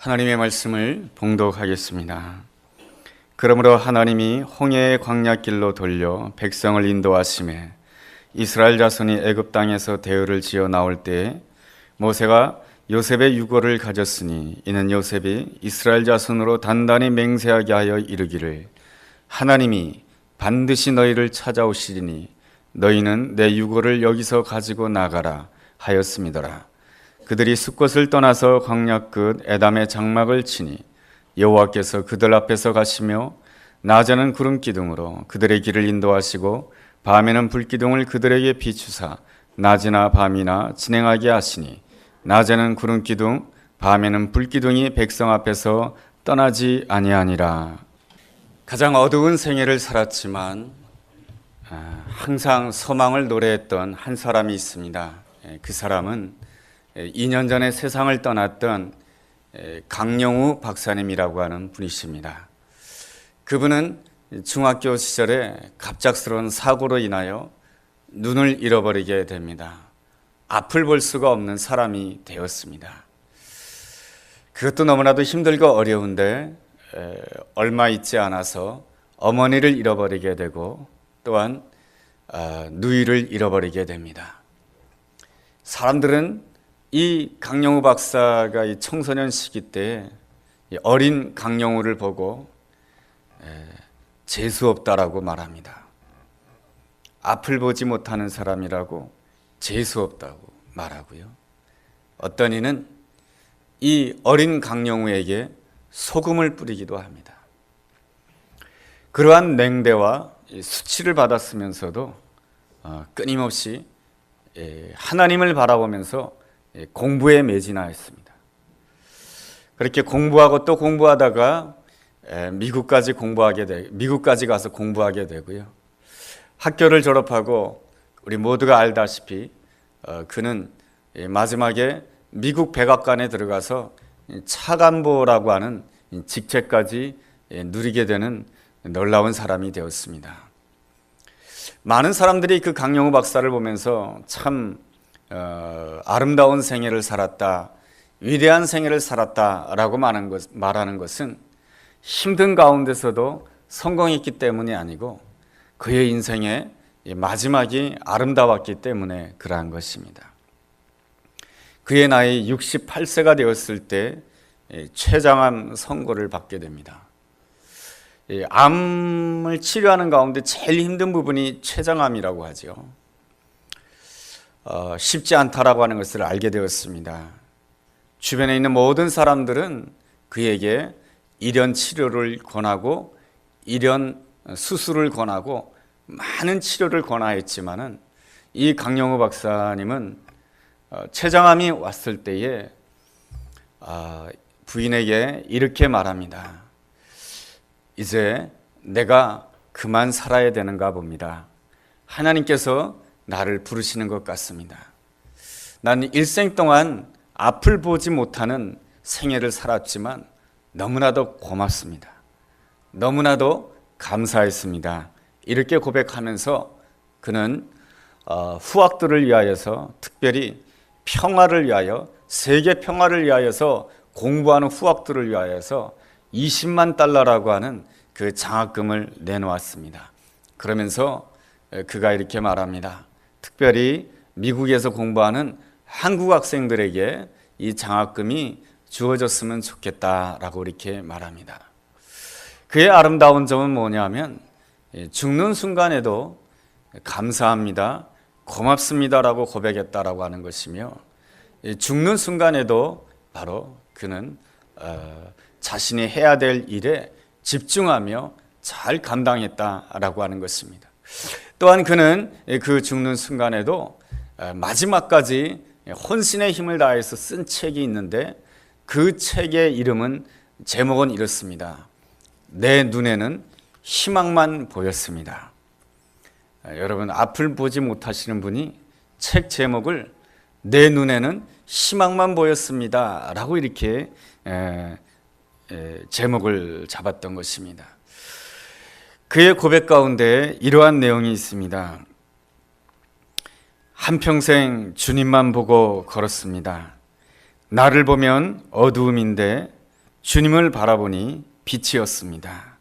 하나님의 말씀을 봉독하겠습니다. 그러므로 하나님이 홍해의 광야길로 돌려 백성을 인도하시매 이스라엘 자손이 애굽 땅에서 대열을 지어 나올 때에 모세가 요셉의 유고를 가졌으니 이는 요셉이 이스라엘 자손으로 단단히 맹세하게 하여 이르기를 하나님이 반드시 너희를 찾아오시리니 너희는 내 유고를 여기서 가지고 나가라 하였음이더라. 그들이 숫곳을 떠나서 광야 끝 에담의 장막을 치니 여호와께서 그들 앞에서 가시며 낮에는 구름 기둥으로 그들의 길을 인도하시고 밤에는 불기둥을 그들에게 비추사 낮이나 밤이나 진행하게 하시니 낮에는 구름 기둥 밤에는 불기둥이 백성 앞에서 떠나지 아니하니라. 가장 어두운 생애를 살았지만 항상 소망을 노래했던 한 사람이 있습니다. 그 사람은 2년 전에 세상을 떠났던 강영우 박사님이라고 하는 분이십니다. 그분은 중학교 시절에 갑작스러운 사고로 인하여 눈을 잃어버리게 됩니다. 앞을 볼 수가 없는 사람이 되었습니다. 그것도 너무나도 힘들고 어려운데 얼마 있지 않아서 어머니를 잃어버리게 되고 또한 누이를 잃어버리게 됩니다. 사람들은 이 강영우 박사가 이 청소년 시기 때 어린 강영우를 보고 재수없다라고 말합니다. 앞을 보지 못하는 사람이라고 재수없다고 말하고요. 어떤 이는 이 어린 강영우에게 소금을 뿌리기도 합니다. 그러한 냉대와 수치를 받았으면서도 끊임없이 하나님을 바라보면서 공부에 매진하였습니다. 그렇게 공부하고 또 공부하다가 미국까지 가서 공부하게 되고요. 학교를 졸업하고 우리 모두가 알다시피 그는 마지막에 미국 백악관에 들어가서 차관보라고 하는 직책까지 누리게 되는 놀라운 사람이 되었습니다. 많은 사람들이 그 강영우 박사를 보면서 참 아름다운 생애를 살았다, 위대한 생애를 살았다라고 말하는 것은 힘든 가운데서도 성공했기 때문이 아니고 그의 인생의 마지막이 아름다웠기 때문에 그러한 것입니다. 그의 나이 68세가 되었을 때 췌장암 선고를 받게 됩니다. 암을 치료하는 가운데 제일 힘든 부분이 췌장암이라고 하죠. 쉽지 않다라고 하는 것을 알게 되었습니다. 주변에 있는 모든 사람들은 그에게 일연 치료를 권하고 일연 수술을 권하고 많은 치료를 권하였지만은 이 강영우 박사님은 췌장암이 왔을 때에 부인에게 이렇게 말합니다. 이제 내가 그만 살아야 되는가 봅니다. 하나님께서 나를 부르시는 것 같습니다. 난 일생 동안 앞을 보지 못하는 생애를 살았지만 너무나도 고맙습니다. 너무나도 감사했습니다. 이렇게 고백하면서 그는 후학들을 위하여서 특별히 평화를 위하여 세계 평화를 위하여서 공부하는 후학들을 위하여서 20만 달러라고 하는 그 장학금을 내놓았습니다. 그러면서 그가 이렇게 말합니다. 특별히 미국에서 공부하는 한국 학생들에게 이 장학금이 주어졌으면 좋겠다라고 이렇게 말합니다. 그의 아름다운 점은 뭐냐면 죽는 순간에도 감사합니다, 고맙습니다라고 고백했다라고 하는 것이며 죽는 순간에도 바로 그는 자신이 해야 될 일에 집중하며 잘 감당했다라고 하는 것입니다. 또한 그는 그 죽는 순간에도 마지막까지 혼신의 힘을 다해서 쓴 책이 있는데 그 책의 제목은 이렇습니다. 내 눈에는 희망만 보였습니다. 여러분, 앞을 보지 못하시는 분이 책 제목을 내 눈에는 희망만 보였습니다 라고 이렇게 제목을 잡았던 것입니다. 그의 고백 가운데 이러한 내용이 있습니다. 한평생 주님만 보고 걸었습니다. 나를 보면 어두움인데 주님을 바라보니 빛이었습니다.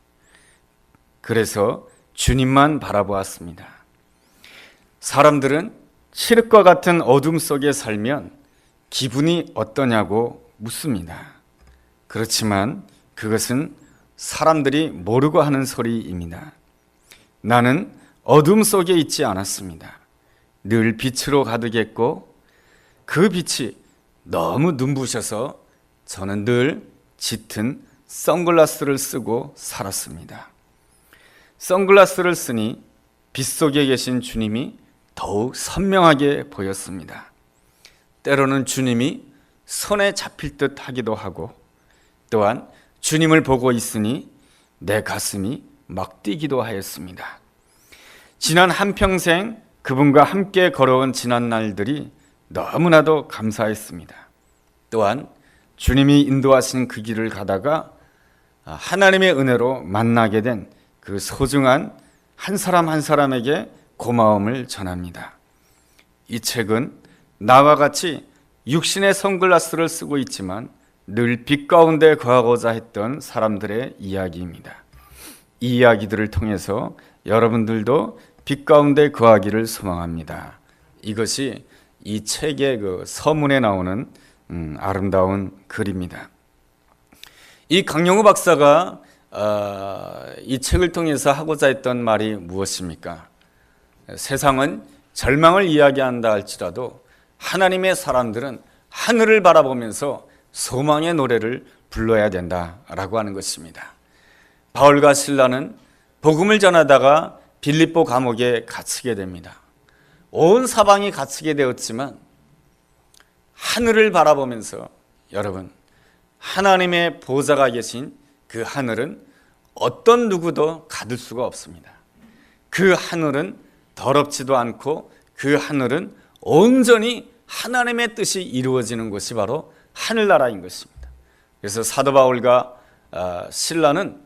그래서 주님만 바라보았습니다. 사람들은 칠흑과 같은 어둠 속에 살면 기분이 어떠냐고 묻습니다. 그렇지만 그것은 사람들이 모르고 하는 소리입니다. 나는 어둠 속에 있지 않았습니다. 늘 빛으로 가득했고 그 빛이 너무 눈부셔서 저는 늘 짙은 선글라스를 쓰고 살았습니다. 선글라스를 쓰니 빛 속에 계신 주님이 더욱 선명하게 보였습니다. 때로는 주님이 손에 잡힐 듯 하기도 하고 또한 주님을 보고 있으니 내 가슴이 막 뛰기도 하였습니다. 지난 한평생 그분과 함께 걸어온 지난 날들이 너무나도 감사했습니다. 또한 주님이 인도하신 그 길을 가다가 하나님의 은혜로 만나게 된 그 소중한 한 사람 한 사람에게 고마움을 전합니다. 이 책은 나와 같이 육신의 선글라스를 쓰고 있지만 늘 빛 가운데 거하고자 했던 사람들의 이야기입니다. 이 이야기들을 통해서 여러분들도 빛 가운데 거하기를 소망합니다. 이것이 이 책의 그 서문에 나오는 아름다운 글입니다. 이 강영우 박사가 이 책을 통해서 하고자 했던 말이 무엇입니까? 세상은 절망을 이야기한다 할지라도 하나님의 사람들은 하늘을 바라보면서 소망의 노래를 불러야 된다라고 하는 것입니다. 바울과 실라는 복음을 전하다가 빌립보 감옥에 갇히게 됩니다. 온 사방이 갇히게 되었지만 하늘을 바라보면서 여러분, 하나님의 보좌가 계신 그 하늘은 어떤 누구도 가둘 수가 없습니다. 그 하늘은 더럽지도 않고 그 하늘은 온전히 하나님의 뜻이 이루어지는 곳이 바로 하늘나라인 것입니다. 그래서 사도 바울과 실라는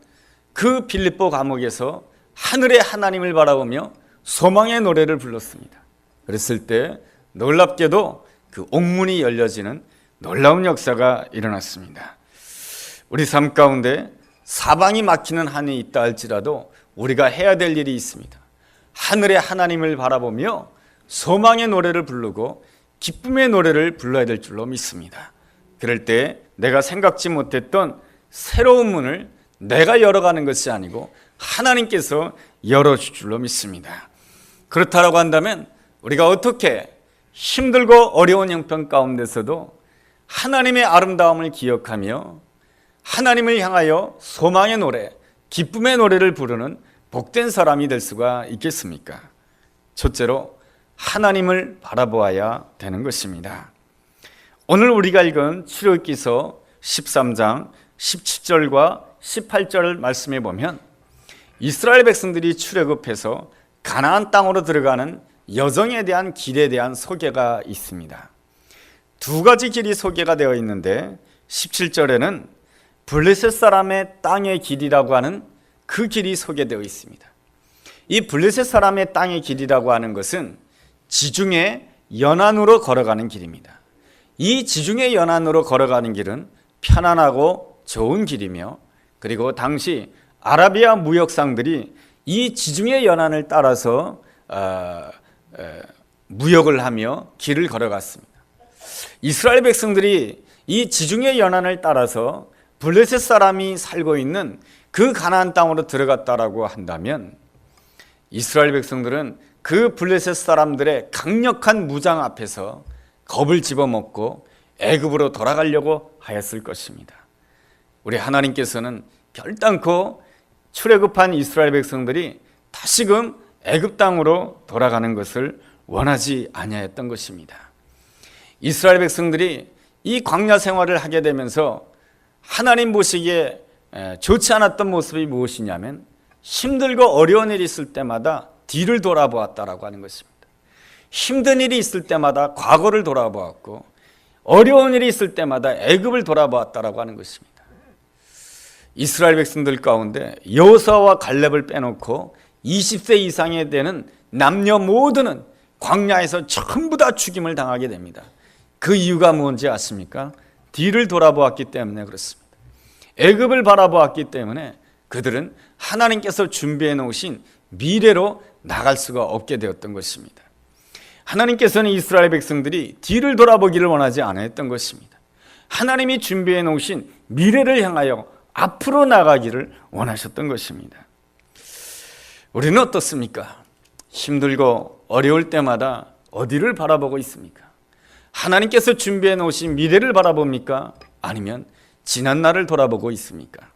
그 빌립보 감옥에서 하늘의 하나님을 바라보며 소망의 노래를 불렀습니다. 그랬을 때 놀랍게도 그 옥문이 열려지는 놀라운 역사가 일어났습니다. 우리 삶 가운데 사방이 막히는 한이 있다 할지라도 우리가 해야 될 일이 있습니다. 하늘의 하나님을 바라보며 소망의 노래를 부르고 기쁨의 노래를 불러야 될 줄로 믿습니다. 그럴 때 내가 생각지 못했던 새로운 문을 내가 열어가는 것이 아니고 하나님께서 열어줄 줄로 믿습니다. 그렇다라고 한다면 우리가 어떻게 힘들고 어려운 형편 가운데서도 하나님의 아름다움을 기억하며 하나님을 향하여 소망의 노래, 기쁨의 노래를 부르는 복된 사람이 될 수가 있겠습니까? 첫째로 하나님을 바라보아야 되는 것입니다. 오늘 우리가 읽은 출애굽기서 13장 17절과 18절 말씀에 보면 이스라엘 백성들이 출애굽해서 가나안 땅으로 들어가는 여정에 대한 길에 대한 소개가 있습니다. 두 가지 길이 소개가 되어 있는데 17절에는 블레셋 사람의 땅의 길이라고 하는 그 길이 소개되어 있습니다. 이 블레셋 사람의 땅의 길이라고 하는 것은 지중해 연안으로 걸어가는 길입니다. 이 지중해 연안으로 걸어가는 길은 편안하고 좋은 길이며 그리고 당시 아라비아 무역상들이 이 지중해 연안을 따라서 무역을 하며 길을 걸어갔습니다. 이스라엘 백성들이 이 지중해 연안을 따라서 블레셋 사람이 살고 있는 그 가나안 땅으로 들어갔다라고 한다면 이스라엘 백성들은 그 블레셋 사람들의 강력한 무장 앞에서 겁을 집어먹고 애굽으로 돌아가려고 하였을 것입니다. 우리 하나님께서는 결단코 출애굽한 이스라엘 백성들이 다시금 애굽 땅으로 돌아가는 것을 원하지 아니하였던 것입니다. 이스라엘 백성들이 이 광야 생활을 하게 되면서 하나님 보시기에 좋지 않았던 모습이 무엇이냐면 힘들고 어려운 일이 있을 때마다 뒤를 돌아보았다라고 하는 것입니다. 힘든 일이 있을 때마다 과거를 돌아보았고 어려운 일이 있을 때마다 애굽을 돌아보았다라고 하는 것입니다. 이스라엘 백성들 가운데 여호수아와 갈렙을 빼놓고 20세 이상이 되는 남녀 모두는 광야에서 전부 다 죽임을 당하게 됩니다. 그 이유가 뭔지 아십니까? 뒤를 돌아보았기 때문에 그렇습니다. 애굽을 바라보았기 때문에 그들은 하나님께서 준비해 놓으신 미래로 나갈 수가 없게 되었던 것입니다. 하나님께서는 이스라엘 백성들이 뒤를 돌아보기를 원하지 않았던 것입니다. 하나님이 준비해 놓으신 미래를 향하여 앞으로 나가기를 원하셨던 것입니다. 우리는 어떻습니까? 힘들고 어려울 때마다 어디를 바라보고 있습니까? 하나님께서 준비해 놓으신 미래를 바라봅니까? 아니면 지난 날을 돌아보고 있습니까?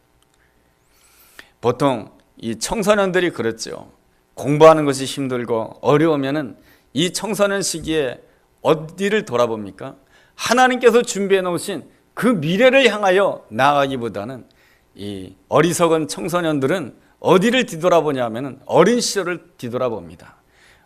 보통 이 청소년들이 그렇죠. 공부하는 것이 힘들고 어려우면은 이 청소년 시기에 어디를 돌아봅니까? 하나님께서 준비해 놓으신 그 미래를 향하여 나아가기보다는 이 어리석은 청소년들은 어디를 뒤돌아보냐면은 어린 시절을 뒤돌아봅니다.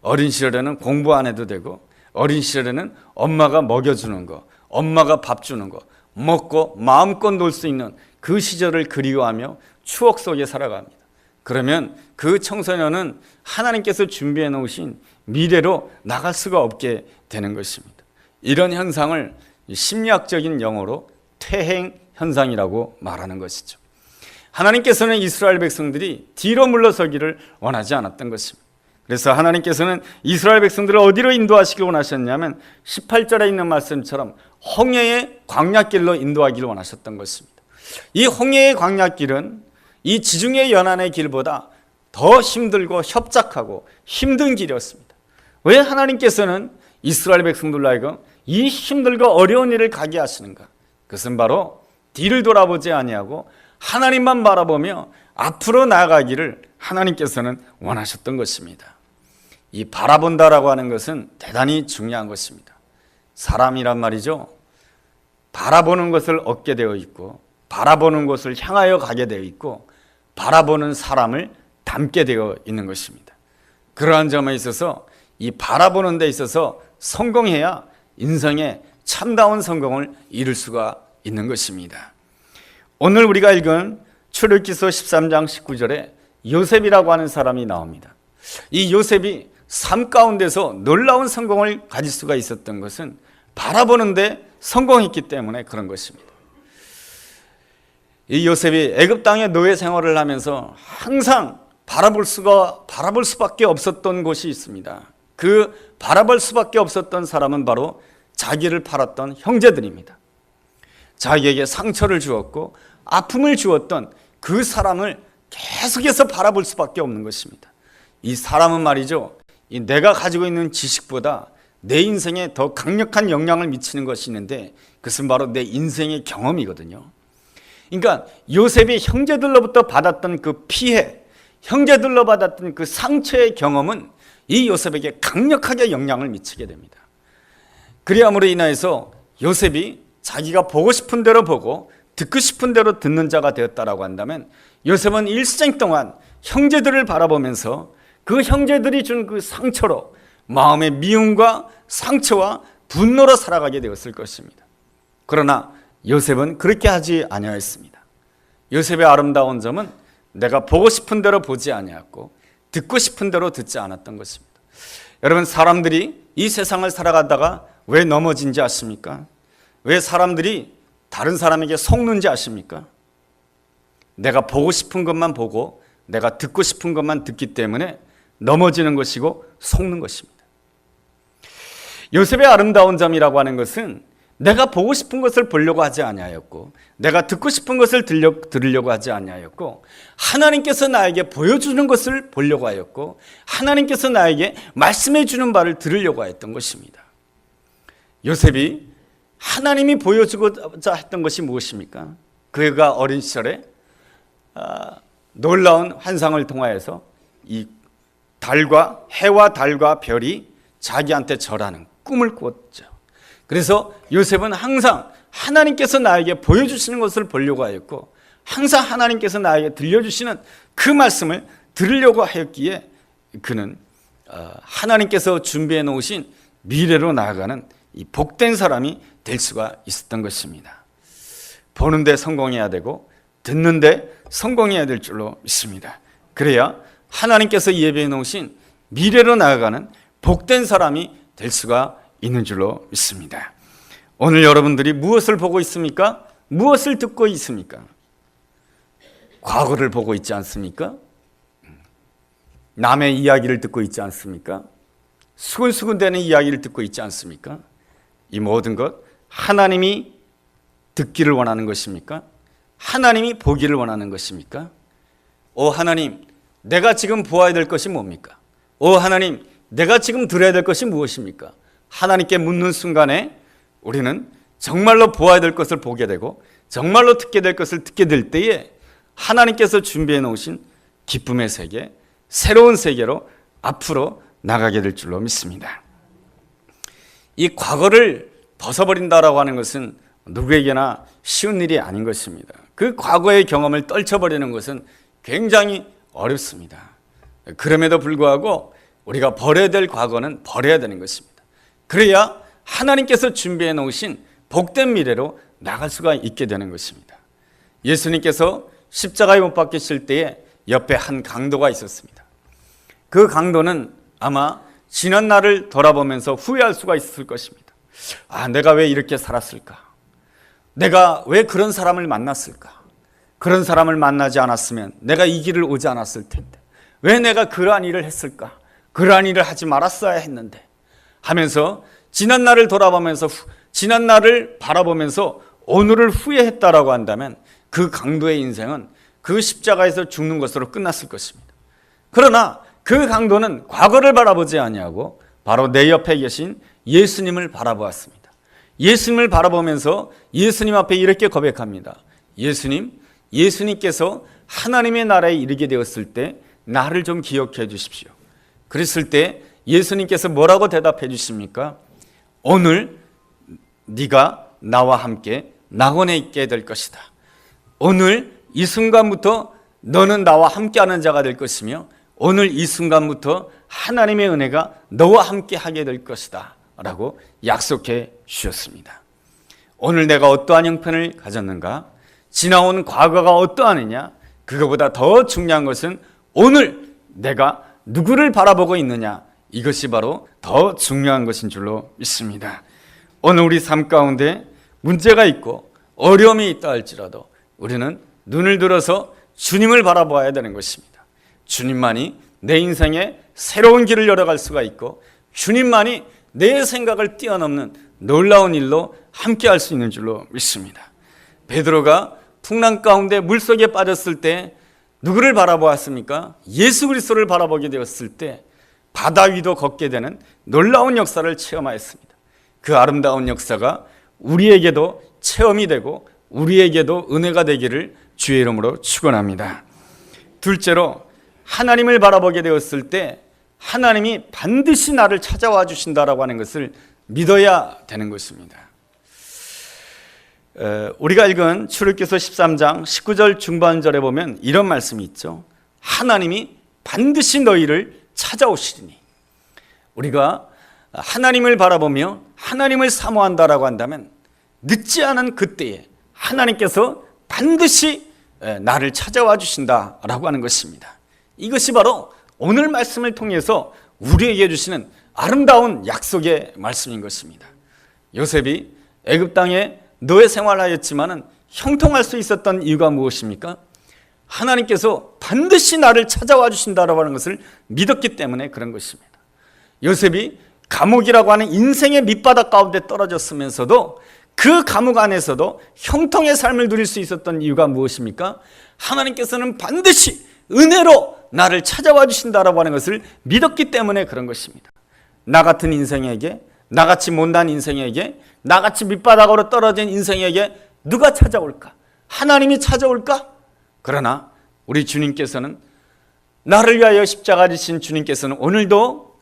어린 시절에는 공부 안 해도 되고, 어린 시절에는 엄마가 먹여주는 거, 엄마가 밥 주는 거 먹고 마음껏 놀 수 있는 그 시절을 그리워하며 추억 속에 살아갑니다. 그러면 그 청소년은 하나님께서 준비해 놓으신 미래로 나갈 수가 없게 되는 것입니다. 이런 현상을 심리학적인 용어로 퇴행 현상이라고 말하는 것이죠. 하나님께서는 이스라엘 백성들이 뒤로 물러서기를 원하지 않았던 것입니다. 그래서 하나님께서는 이스라엘 백성들을 어디로 인도하시길 원하셨냐면 18절에 있는 말씀처럼 홍해의 광야길로 인도하기를 원하셨던 것입니다. 이 홍해의 광야길은 이 지중해 연안의 길보다 더 힘들고 협착하고 힘든 길이었습니다. 왜 하나님께서는 이스라엘 백성들로 하여금 이 힘들고 어려운 일을 가게 하시는가? 그것은 바로 뒤를 돌아보지 아니하고 하나님만 바라보며 앞으로 나아가기를 하나님께서는 원하셨던 것입니다. 이 바라본다라고 하는 것은 대단히 중요한 것입니다. 사람이란 말이죠. 바라보는 것을 얻게 되어 있고, 바라보는 것을 향하여 가게 되어 있고, 바라보는 사람을 닮게 되어 있는 것입니다. 그러한 점에 있어서 이 바라보는 데 있어서 성공해야 인생의 참다운 성공을 이룰 수가 있는 것입니다. 오늘 우리가 읽은 출애굽기서 13장 19절에 요셉이라고 하는 사람이 나옵니다. 이 요셉이 삶 가운데서 놀라운 성공을 가질 수가 있었던 것은 바라보는데 성공했기 때문에 그런 것입니다. 이 요셉이 애굽 땅의 노예 생활을 하면서 항상 바라볼 수밖에 없었던 곳이 있습니다. 그 바라볼 수밖에 없었던 사람은 바로 자기를 팔았던 형제들입니다. 자기에게 상처를 주었고 아픔을 주었던 그 사람을 계속해서 바라볼 수밖에 없는 것입니다. 이 사람은 말이죠, 이 내가 가지고 있는 지식보다 내 인생에 더 강력한 영향을 미치는 것이 있는데 그것은 바로 내 인생의 경험이거든요. 그러니까 요셉이 형제들로부터 받았던 그 피해, 형제들로 받았던 그 상처의 경험은 이 요셉에게 강력하게 영향을 미치게 됩니다. 그리함으로 인하여서 요셉이 자기가 보고 싶은 대로 보고 듣고 싶은 대로 듣는 자가 되었다라고 한다면 요셉은 일생 동안 형제들을 바라보면서 그 형제들이 준 그 상처로 마음의 미움과 상처와 분노로 살아가게 되었을 것입니다. 그러나 요셉은 그렇게 하지 아니하였습니다. 요셉의 아름다운 점은 내가 보고 싶은 대로 보지 아니하였고 듣고 싶은 대로 듣지 않았던 것입니다. 여러분, 사람들이 이 세상을 살아가다가 왜 넘어진지 아십니까? 왜 사람들이 다른 사람에게 속는지 아십니까? 내가 보고 싶은 것만 보고 내가 듣고 싶은 것만 듣기 때문에 넘어지는 것이고 속는 것입니다. 요셉의 아름다운 점이라고 하는 것은 내가 보고 싶은 것을 보려고 하지 아니하였고 내가 듣고 싶은 것을 들으려고 하지 아니하였고 하나님께서 나에게 보여주는 것을 보려고 하였고 하나님께서 나에게 말씀해 주는 바를 들으려고 하였던 것입니다. 요셉이 하나님이 보여주고자 했던 것이 무엇입니까? 그가 어린 시절에 놀라운 환상을 통하여서 이 해와 달과 별이 자기한테 절하는 꿈을 꾸었죠. 그래서 요셉은 항상 하나님께서 나에게 보여주시는 것을 보려고 하였고 항상 하나님께서 나에게 들려주시는 그 말씀을 들으려고 하였기에 그는 하나님께서 준비해 놓으신 미래로 나아가는 이 복된 사람이 될 수가 있었던 것입니다. 보는데 성공해야 되고 듣는데 성공해야 될 줄로 믿습니다. 그래야 하나님께서 예배해 놓으신 미래로 나아가는 복된 사람이 될 수가 있는 줄로 믿습니다. 오늘 여러분들이 무엇을 보고 있습니까? 무엇을 듣고 있습니까? 과거를 보고 있지 않습니까? 남의 이야기를 듣고 있지 않습니까? 수근수근대는 이야기를 듣고 있지 않습니까? 이 모든 것 하나님이 듣기를 원하는 것입니까? 하나님이 보기를 원하는 것입니까? 오 하나님, 내가 지금 보아야 될 것이 뭡니까? 오 하나님, 내가 지금 들어야 될 것이 무엇입니까? 하나님께 묻는 순간에 우리는 정말로 보아야 될 것을 보게 되고 정말로 듣게 될 것을 듣게 될 때에 하나님께서 준비해 놓으신 기쁨의 세계, 새로운 세계로 앞으로 나가게 될 줄로 믿습니다. 이 과거를 벗어버린다라고 하는 것은 누구에게나 쉬운 일이 아닌 것입니다. 그 과거의 경험을 떨쳐버리는 것은 굉장히 어렵습니다. 그럼에도 불구하고 우리가 버려야 될 과거는 버려야 되는 것입니다. 그래야 하나님께서 준비해 놓으신 복된 미래로 나갈 수가 있게 되는 것입니다. 예수님께서 십자가에 못 박히실 때에 옆에 한 강도가 있었습니다. 그 강도는 아마 지난 날을 돌아보면서 후회할 수가 있을 것입니다. 아, 내가 왜 이렇게 살았을까? 내가 왜 그런 사람을 만났을까? 그런 사람을 만나지 않았으면 내가 이 길을 오지 않았을 텐데 왜 내가 그러한 일을 했을까? 그러한 일을 하지 말았어야 했는데 하면서 지난 날을 돌아보면서 지난 날을 바라보면서 오늘을 후회했다라고 한다면 그 강도의 인생은 그 십자가에서 죽는 것으로 끝났을 것입니다. 그러나 그 강도는 과거를 바라보지 아니하고 바로 내 옆에 계신 예수님을 바라보았습니다. 예수님을 바라보면서 예수님 앞에 이렇게 고백합니다. 예수님께서 하나님의 나라에 이르게 되었을 때 나를 좀 기억해 주십시오. 그랬을 때 예수님께서 뭐라고 대답해 주십니까? 오늘 네가 나와 함께 낙원에 있게 될 것이다. 오늘 이 순간부터 너는 나와 함께하는 자가 될 것이며 오늘 이 순간부터 하나님의 은혜가 너와 함께 하게 될 것이다 라고 약속해 주셨습니다. 오늘 내가 어떠한 형편을 가졌는가? 지나온 과거가 어떠하느냐? 그거보다 더 중요한 것은 오늘 내가 누구를 바라보고 있느냐? 이것이 바로 더 중요한 것인 줄로 믿습니다. 오늘 우리 삶 가운데 문제가 있고 어려움이 있다 할지라도 우리는 눈을 들어서 주님을 바라봐야 되는 것입니다. 주님만이 내 인생에 새로운 길을 열어갈 수가 있고 주님만이 내 생각을 뛰어넘는 놀라운 일로 함께 할 수 있는 줄로 믿습니다. 베드로가 풍랑 가운데 물속에 빠졌을 때 누구를 바라보았습니까? 예수 그리스도를 바라보게 되었을 때 바다 위도 걷게 되는 놀라운 역사를 체험하였습니다. 그 아름다운 역사가 우리에게도 체험이 되고 우리에게도 은혜가 되기를 주의 이름으로 축원합니다. 둘째로 하나님을 바라보게 되었을 때 하나님이 반드시 나를 찾아와 주신다라고 하는 것을 믿어야 되는 것입니다. 우리가 읽은 출애굽기서 13장 19절 중반절에 보면 이런 말씀이 있죠. 하나님이 반드시 너희를 찾아오시리니. 우리가 하나님을 바라보며 하나님을 사모한다라고 한다면 늦지 않은 그때에 하나님께서 반드시 나를 찾아와 주신다라고 하는 것입니다. 이것이 바로 오늘 말씀을 통해서 우리에게 주시는 아름다운 약속의 말씀인 것입니다. 요셉이 애굽 땅에 노예 생활하였지만은 형통할 수 있었던 이유가 무엇입니까? 하나님께서 반드시 나를 찾아와 주신다라고 하는 것을 믿었기 때문에 그런 것입니다. 요셉이 감옥이라고 하는 인생의 밑바닥 가운데 떨어졌으면서도 그 감옥 안에서도 형통의 삶을 누릴 수 있었던 이유가 무엇입니까? 하나님께서는 반드시 은혜로 나를 찾아와 주신다라고 하는 것을 믿었기 때문에 그런 것입니다. 나 같은 인생에게, 나같이 못난 인생에게, 나같이 밑바닥으로 떨어진 인생에게 누가 찾아올까? 하나님이 찾아올까? 그러나 우리 주님께서는, 나를 위하여 십자가 지신 주님께서는 오늘도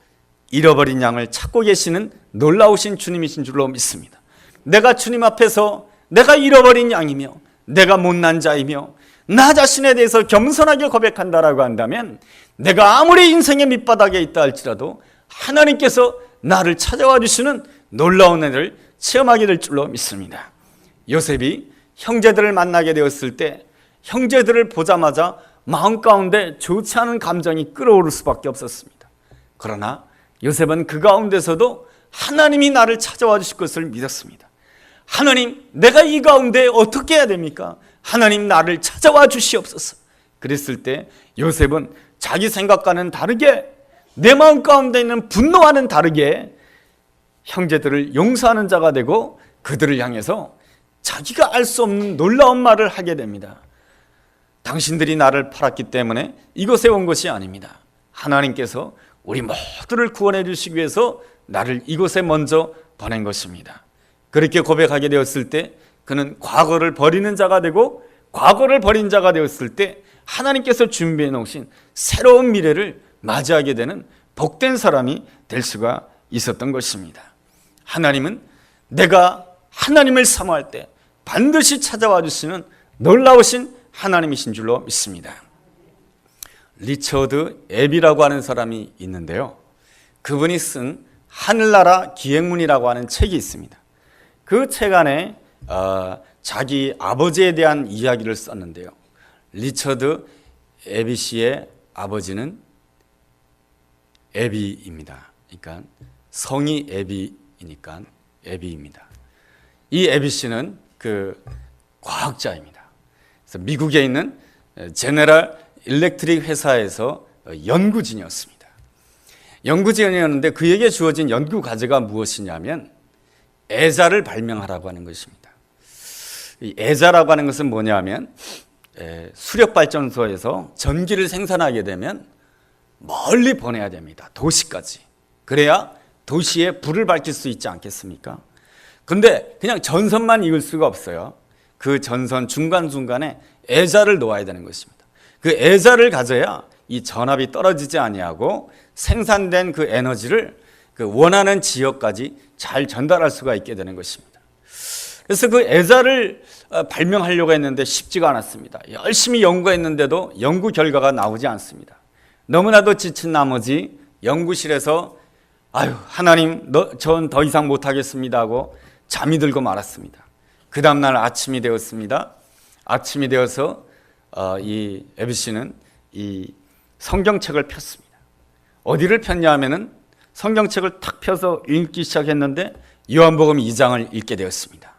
잃어버린 양을 찾고 계시는 놀라우신 주님이신 줄로 믿습니다. 내가 주님 앞에서 내가 잃어버린 양이며 내가 못난 자이며 나 자신에 대해서 겸손하게 고백한다라고 한다면 내가 아무리 인생의 밑바닥에 있다 할지라도 하나님께서 나를 찾아와 주시는 놀라운 은혜를 체험하게 될 줄로 믿습니다. 요셉이 형제들을 만나게 되었을 때 형제들을 보자마자 마음 가운데 좋지 않은 감정이 끓어오를 수밖에 없었습니다. 그러나 요셉은 그 가운데서도 하나님이 나를 찾아와 주실 것을 믿었습니다. 하나님, 내가 이 가운데 어떻게 해야 됩니까? 하나님, 나를 찾아와 주시옵소서. 그랬을 때 요셉은 자기 생각과는 다르게, 내 마음 가운데 있는 분노와는 다르게 형제들을 용서하는 자가 되고 그들을 향해서 자기가 알 수 없는 놀라운 말을 하게 됩니다. 당신들이 나를 팔았기 때문에 이곳에 온 것이 아닙니다. 하나님께서 우리 모두를 구원해 주시기 위해서 나를 이곳에 먼저 보낸 것입니다. 그렇게 고백하게 되었을 때 그는 과거를 버리는 자가 되고, 과거를 버린 자가 되었을 때 하나님께서 준비해 놓으신 새로운 미래를 맞이하게 되는 복된 사람이 될 수가 있었던 것입니다. 하나님은 내가 하나님을 사모할 때 반드시 찾아와 주시는 놀라우신 하나님이신 줄로 믿습니다. 리처드 앱이라고 하는 사람이 있는데요, 그분이 쓴 하늘나라 기행문이라고 하는 책이 있습니다. 그 책 안에 자기 아버지에 대한 이야기를 썼는데요, 리처드 에비 씨의 아버지는 에비입니다. 그러니까 성이 에비이니까 에비입니다. 이 에비 씨는 그 과학자입니다. 그래서 미국에 있는 제너럴 일렉트릭 회사에서 연구진이었습니다. 연구진이었는데 그에게 주어진 연구 과제가 무엇이냐면 애자를 발명하라고 하는 것입니다. 이 애자라고 하는 것은 뭐냐면 수력발전소에서 전기를 생산하게 되면 멀리 보내야 됩니다. 도시까지. 그래야 도시에 불을 밝힐 수 있지 않겠습니까? 근데 그냥 전선만 이을 수가 없어요. 그 전선 중간중간에 애자를 놓아야 되는 것입니다. 그 애자를 가져야 이 전압이 떨어지지 아니하고 생산된 그 에너지를 그 원하는 지역까지 잘 전달할 수가 있게 되는 것입니다. 그래서 그 애자를 발명하려고 했는데 쉽지가 않았습니다. 열심히 연구했는데도 연구 결과가 나오지 않습니다. 너무나도 지친 나머지 연구실에서 하나님, 전 더 이상 못하겠습니다 하고 잠이 들고 말았습니다. 그 다음날 아침이 되었습니다. 아침이 되어서 이 에비 씨는 이 성경책을 폈습니다. 어디를 폈냐 하면은 성경책을 탁 펴서 읽기 시작했는데 요한복음 2장을 읽게 되었습니다.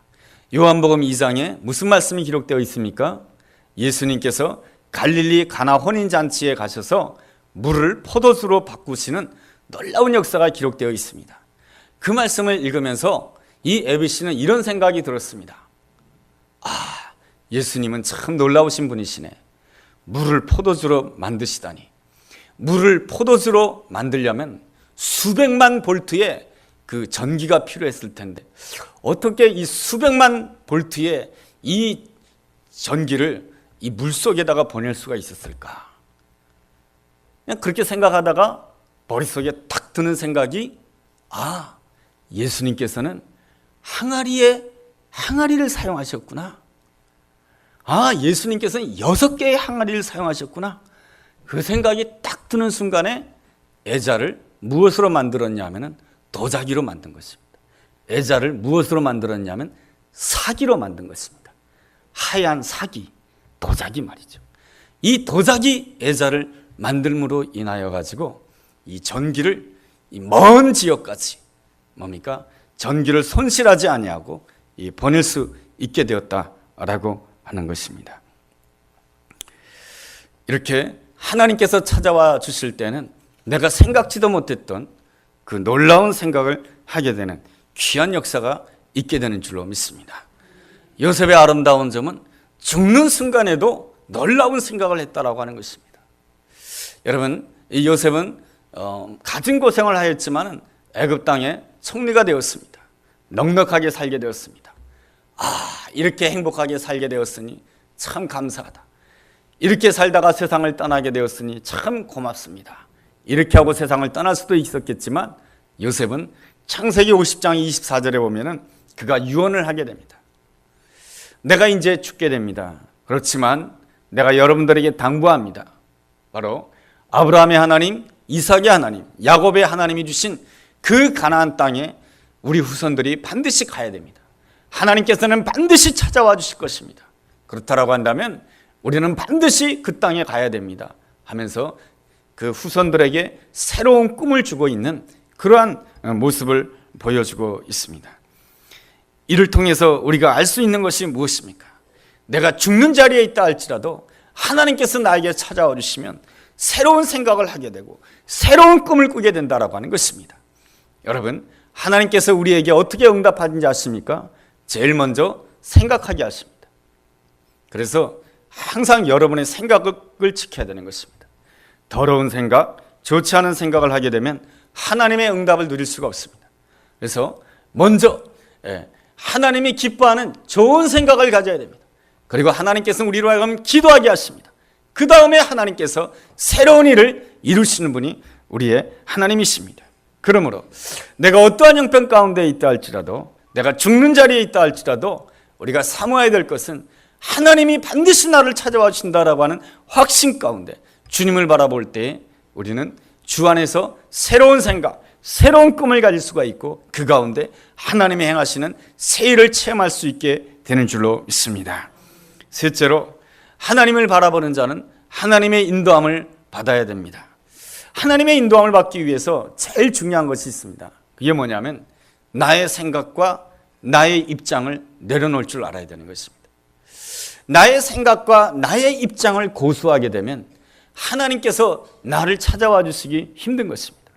요한복음 2장에 무슨 말씀이 기록되어 있습니까? 예수님께서 갈릴리 가나 혼인잔치에 가셔서 물을 포도주로 바꾸시는 놀라운 역사가 기록되어 있습니다. 그 말씀을 읽으면서 이 에비 씨는 이런 생각이 들었습니다. 예수님은 참 놀라우신 분이시네. 물을 포도주로 만드시다니. 물을 포도주로 만들려면 수백만 볼트의 그 전기가 필요했을 텐데 어떻게 이 수백만 볼트의 이 전기를 이 물속에다가 보낼 수가 있었을까? 그냥 그렇게 생각하다가 머릿속에 탁 드는 생각이 예수님께서는 항아리를 사용하셨구나. 예수님께서는 6개의 항아리를 사용하셨구나. 그 생각이 딱 드는 순간에 애자를 무엇으로 만들었냐 하면 도자기로 만든 것입니다. 애자를 무엇으로 만들었냐면 사기로 만든 것입니다. 하얀 사기, 도자기 말이죠. 이 도자기 애자를 만들므로 인하여 가지고 이 전기를 이 먼 지역까지 전기를 손실하지 아니하고 보낼 수 있게 되었다라고 하는 것입니다. 이렇게 하나님께서 찾아와 주실 때는 내가 생각지도 못했던 그 놀라운 생각을 하게 되는 귀한 역사가 있게 되는 줄로 믿습니다. 요셉의 아름다운 점은 죽는 순간에도 놀라운 생각을 했다라고 하는 것입니다. 여러분, 이 요셉은 가진 고생을 하였지만 애굽 땅에 총리가 되었습니다. 넉넉하게 살게 되었습니다. 이렇게 행복하게 살게 되었으니 참 감사하다. 이렇게 살다가 세상을 떠나게 되었으니 참 고맙습니다. 이렇게 하고 세상을 떠날 수도 있었겠지만 요셉은 창세기 50장 24절에 보면은 그가 유언을 하게 됩니다. 내가 이제 죽게 됩니다. 그렇지만 내가 여러분들에게 당부합니다. 바로 아브라함의 하나님, 이삭의 하나님, 야곱의 하나님이 주신 그 가나안 땅에 우리 후손들이 반드시 가야 됩니다. 하나님께서는 반드시 찾아와 주실 것입니다. 그렇다라고 한다면 우리는 반드시 그 땅에 가야 됩니다 하면서 그 후손들에게 새로운 꿈을 주고 있는 그러한 모습을 보여주고 있습니다. 이를 통해서 우리가 알 수 있는 것이 무엇입니까? 내가 죽는 자리에 있다 할지라도 하나님께서 나에게 찾아와 주시면 새로운 생각을 하게 되고 새로운 꿈을 꾸게 된다라고 하는 것입니다. 여러분, 하나님께서 우리에게 어떻게 응답하는지 아십니까? 제일 먼저 생각하게 하십니다. 그래서 항상 여러분의 생각을 지켜야 되는 것입니다. 더러운 생각, 좋지 않은 생각을 하게 되면 하나님의 응답을 누릴 수가 없습니다. 그래서 먼저 하나님이 기뻐하는 좋은 생각을 가져야 됩니다. 그리고 하나님께서는 우리로 하여금 기도하게 하십니다. 그 다음에 하나님께서 새로운 일을 이루시는 분이 우리의 하나님이십니다. 그러므로 내가 어떠한 형편 가운데 있다 할지라도, 내가 죽는 자리에 있다 할지라도 우리가 사모해야 될 것은 하나님이 반드시 나를 찾아와 주신다라고 하는 확신 가운데 주님을 바라볼 때 우리는 주 안에서 새로운 생각, 새로운 꿈을 가질 수가 있고 그 가운데 하나님이 행하시는 새 일을 체험할 수 있게 되는 줄로 믿습니다. 셋째로, 하나님을 바라보는 자는 하나님의 인도함을 받아야 됩니다. 하나님의 인도함을 받기 위해서 제일 중요한 것이 있습니다. 그게 뭐냐면 나의 생각과 나의 입장을 내려놓을 줄 알아야 되는 것입니다. 나의 생각과 나의 입장을 고수하게 되면 하나님께서 나를 찾아와 주시기 힘든 것입니다.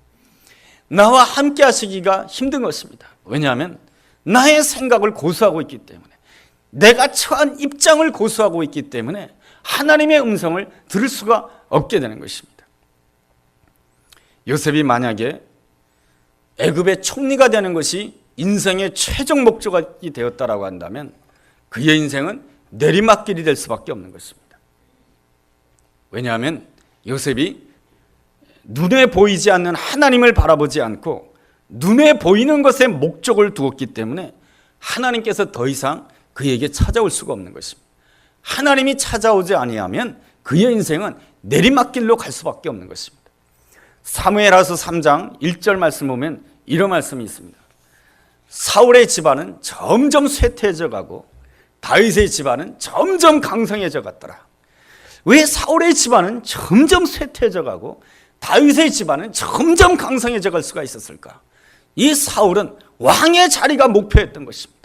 나와 함께 하시기가 힘든 것입니다. 왜냐하면 나의 생각을 고수하고 있기 때문에, 내가 처한 입장을 고수하고 있기 때문에 하나님의 음성을 들을 수가 없게 되는 것입니다. 요셉이 만약에 애굽의 총리가 되는 것이 인생의 최종 목적이 되었다라고 한다면 그의 인생은 내리막길이 될 수밖에 없는 것입니다. 왜냐하면 요셉이 눈에 보이지 않는 하나님을 바라보지 않고 눈에 보이는 것에 목적을 두었기 때문에 하나님께서 더 이상 그에게 찾아올 수가 없는 것입니다. 하나님이 찾아오지 아니하면 그의 인생은 내리막길로 갈 수밖에 없는 것입니다. 사무엘하서 3장 1절 말씀 보면 이런 말씀이 있습니다. 사울의 집안은 점점 쇠퇴해져 가고 다윗의 집안은 점점 강성해져 갔더라. 왜 사울의 집안은 점점 쇠퇴해져 가고 다윗의 집안은 점점 강성해져 갈 수가 있었을까? 이 사울은 왕의 자리가 목표였던 것입니다.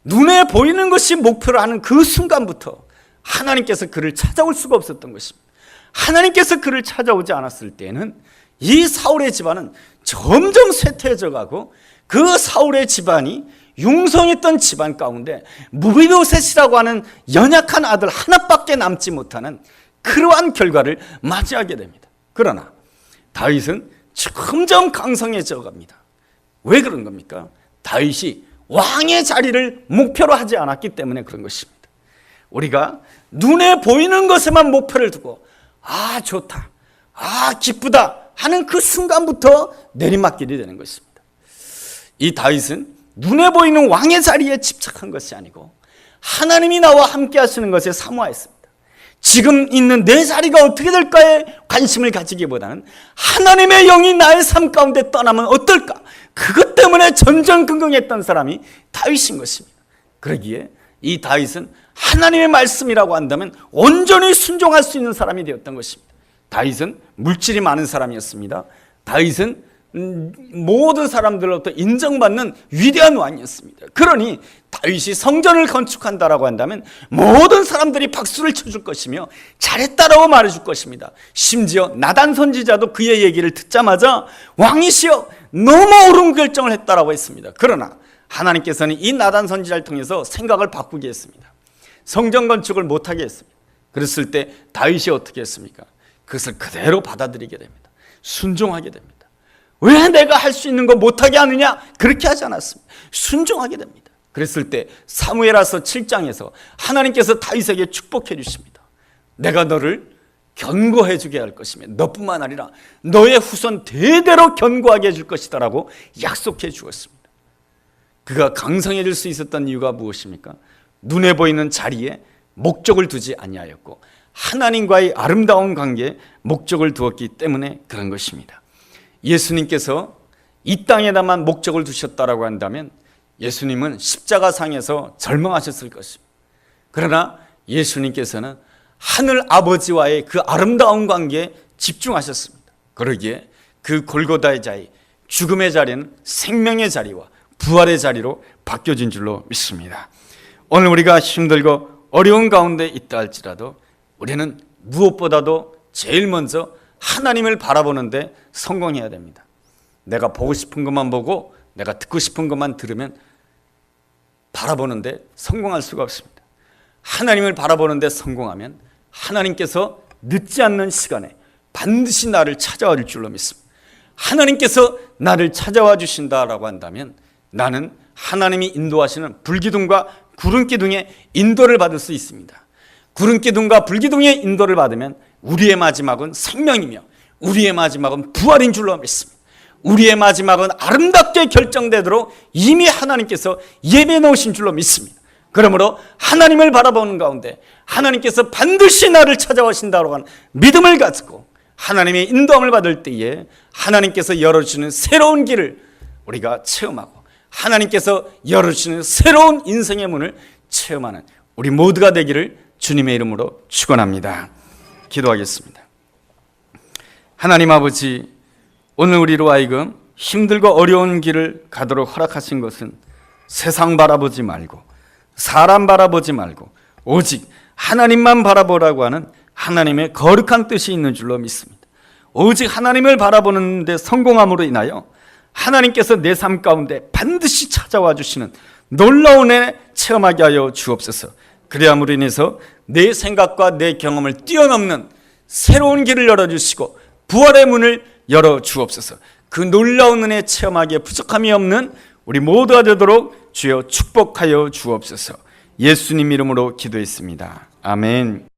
눈에 보이는 것이 목표로 하는 그 순간부터 하나님께서 그를 찾아올 수가 없었던 것입니다. 하나님께서 그를 찾아오지 않았을 때는 이 사울의 집안은 점점 쇠퇴해져 가고 그 사울의 집안이 융성했던 집안 가운데 무비보셋이라고 하는 연약한 아들 하나밖에 남지 못하는 그러한 결과를 맞이하게 됩니다. 그러나 다윗은 점점 강성해져 갑니다. 왜 그런 겁니까? 다윗이 왕의 자리를 목표로 하지 않았기 때문에 그런 것입니다. 우리가 눈에 보이는 것에만 목표를 두고 아 좋다, 아 기쁘다 하는 그 순간부터 내리막길이 되는 것입니다. 이 다윗은 눈에 보이는 왕의 자리에 집착한 것이 아니고 하나님이 나와 함께 하시는 것에 사모하였습니다. 지금 있는 내 자리가 어떻게 될까에 관심을 가지기보다는 하나님의 영이 나의 삶 가운데 떠나면 어떨까? 그것 때문에 전전긍긍했던 사람이 다윗인 것입니다. 그러기에 이 다윗은 하나님의 말씀이라고 한다면 온전히 순종할 수 있는 사람이 되었던 것입니다. 다윗은 물질이 많은 사람이었습니다. 다윗은 모든 사람들로부터 인정받는 위대한 왕이었습니다. 그러니 다윗이 성전을 건축한다라고 한다면 모든 사람들이 박수를 쳐줄 것이며 잘했다라고 말해줄 것입니다. 심지어 나단 선지자도 그의 얘기를 듣자마자 왕이시여 너무 옳은 결정을 했다라고 했습니다. 그러나 하나님께서는 이 나단 선지자를 통해서 생각을 바꾸게 했습니다. 성전 건축을 못하게 했습니다. 그랬을 때 다윗이 어떻게 했습니까? 그것을 그대로 받아들이게 됩니다. 순종하게 됩니다. 왜 내가 할 수 있는 거 못하게 하느냐? 그렇게 하지 않았습니다. 순종하게 됩니다. 그랬을 때 사무엘하서 7장에서 하나님께서 다윗에게 축복해 주십니다. 내가 너를 견고해 주게 할 것이며 너뿐만 아니라 너의 후손 대대로 견고하게 해줄 것이다 라고 약속해 주었습니다. 그가 강성해질 수 있었던 이유가 무엇입니까? 눈에 보이는 자리에 목적을 두지 아니하였고 하나님과의 아름다운 관계에 목적을 두었기 때문에 그런 것입니다. 예수님께서 이 땅에다만 목적을 두셨다라고 한다면 예수님은 십자가상에서 절망하셨을 것입니다. 그러나 예수님께서는 하늘 아버지와의 그 아름다운 관계에 집중하셨습니다. 그러기에 그 골고다의 자리, 죽음의 자리는 생명의 자리와 부활의 자리로 바뀌어진 줄로 믿습니다. 오늘 우리가 힘들고 어려운 가운데 있다 할지라도 우리는 무엇보다도 제일 먼저 하나님을 바라보는데 성공해야 됩니다. 내가 보고 싶은 것만 보고 내가 듣고 싶은 것만 들으면 바라보는데 성공할 수가 없습니다. 하나님을 바라보는데 성공하면 하나님께서 늦지 않는 시간에 반드시 나를 찾아와 줄 줄로 믿습니다. 하나님께서 나를 찾아와 주신다라고 한다면 나는 하나님이 인도하시는 불기둥과 구름기둥의 인도를 받을 수 있습니다. 구름기둥과 불기둥의 인도를 받으면 우리의 마지막은 생명이며 우리의 마지막은 부활인 줄로 믿습니다. 우리의 마지막은 아름답게 결정되도록 이미 하나님께서 예배해 놓으신 줄로 믿습니다. 그러므로 하나님을 바라보는 가운데 하나님께서 반드시 나를 찾아오신다고 하는 믿음을 가지고 하나님의 인도함을 받을 때에 하나님께서 열어주시는 새로운 길을 우리가 체험하고 하나님께서 열어주시는 새로운 인생의 문을 체험하는 우리 모두가 되기를 주님의 이름으로 축원합니다. 기도하겠습니다. 하나님 아버지, 오늘 우리로 하여금 힘들고 어려운 길을 가도록 허락하신 것은 세상 바라보지 말고 사람 바라보지 말고 오직 하나님만 바라보라고 하는 하나님의 거룩한 뜻이 있는 줄로 믿습니다. 오직 하나님을 바라보는 데 성공함으로 인하여 하나님께서 내 삶 가운데 반드시 찾아와 주시는 놀라운 애 체험하게 하여 주옵소서. 그래함으로 인해서 내 생각과 내 경험을 뛰어넘는 새로운 길을 열어주시고 부활의 문을 열어주옵소서. 그 놀라운 은혜 체험하기에 부족함이 없는 우리 모두가 되도록 주여 축복하여 주옵소서. 예수님 이름으로 기도했습니다. 아멘.